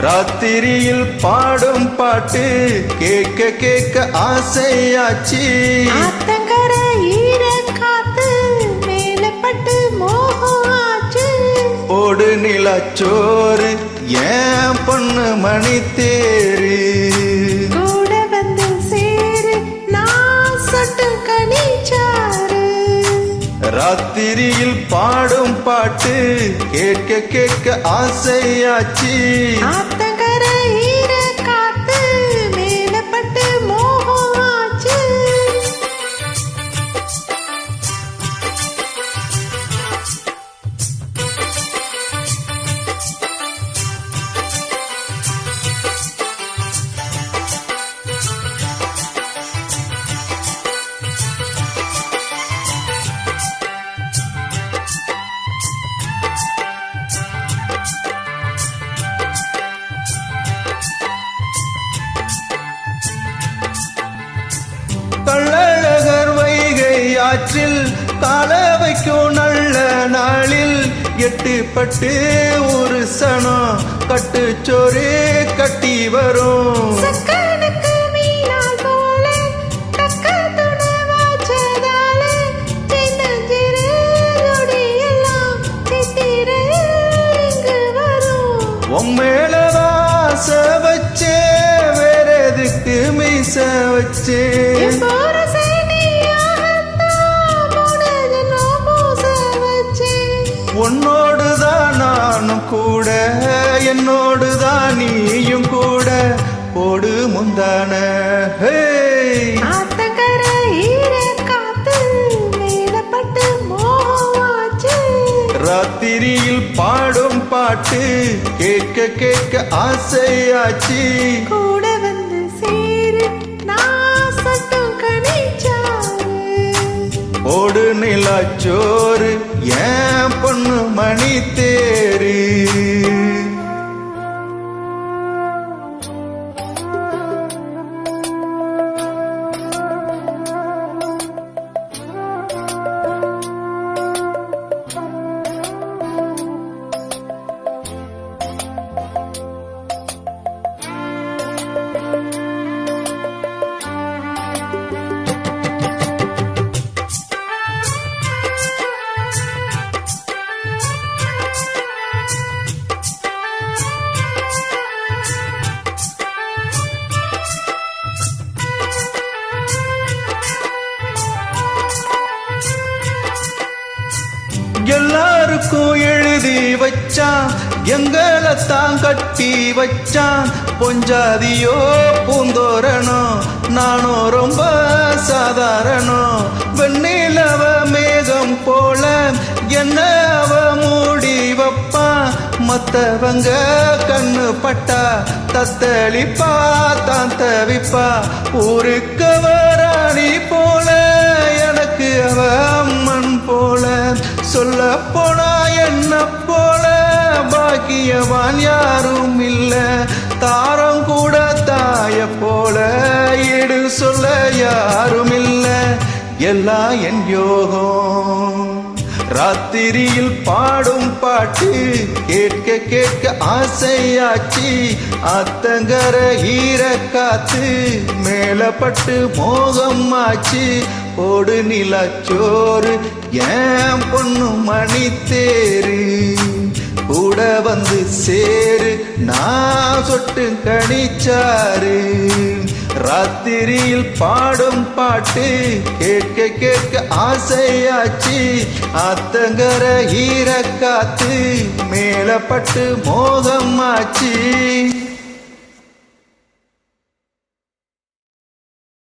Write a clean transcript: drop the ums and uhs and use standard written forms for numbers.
ராத்திரியில் பாடும் பாட்டு கேட்க கேட்க ஆசையாச்சு. ஆத்தங்கர ஈர காத்து மேலப்பட்டு மோகம் ஆச்சு. ஓடு நிலச்சோறு ஏன் பொண்ணு மணி தேரு கூட வந்து சேரு நான் சொட்டு கனிச்சாரு. ராத்திரியில் பாடும் பாட்டு கேட்க கேட்க ஆசையாச்சு. ஆத்தங்கர ஈர காத்து மேலப்பட்டு மோகம் ஆச்சு. கள்ளழகர் வைகை ஆற்றில் கால வைக்கும் நல்ல நாளில் எட்டுப்பட்டு ஒரு சனம் கட்டுச்சோரே கட்டி வரும். சக்கனுக்கு மீனால் போல தக்க துணவாச்சதால சின்னஞ்சிறு நொடியெல்லாம் சித்திரை இங்கு வரும். உம்மேலதான் ஆசை வச்சே வேற எதுக்கு மீச வச்சே. உன்னோடுதான் நானும் கூட என்னோடுதான் நீயும் கூட போடு முந்தான. ஆத்தங்கர ஈர காத்து மேலப்பட்டு மோகம் ஆச்சு. ராத்திரியில் பாடும் பாட்டு கேட்க கேட்க ஆசையாச்சு. கூட வந்து சேரு நான் சொட்டும் கனிச்சாரு. ஓடு நிலச்சோறு ஏன் பொண்ணு மணி தேரு. எல்லாருக்கும் எழுதி வச்சான் எங்களைத்தான் கட்டி வச்சான். பொஞ்சாதியோ பூந்தோரணம் நானோ ரொம்ப சாதாரணம். வெண்ணிலவ மேகம் போல என்ன அவ மூடி வைப்பான். மத்தவங்க கண்ணு பட்டா தத்தளிப்பா தான் தவிப்பா. ஊருக்கு வராணி போல எனக்கு அவ அம்மன் போல. சொல்ல போனா என்ன போல பாக்கியவான் யாரும் இல்ல. தாரம் கூட தாய போல ஈடு சொல்ல யாரும் இல்ல. எல்லாம் என் யோகம். ராத்திரியில் பாடும் பாட்டு கேட்க கேட்க ஆசையாச்சு. ஆத்தங்கர ஈர காத்து மேலப்பட்டு மோகம் ஆச்சு. ஓடு நிலச்சோறு ஏன் பொண்ணு மணி தேரு கூட வந்து சேரு நான் சொட்டு கனிச்சாரு. ராத்திரியில் பாடும் பாட்டு கேட்க கேட்க ஆசையாச்சு. ஆத்தங்கர ஈர காத்து மேலப்பட்டு மோகம் ஆச்சு.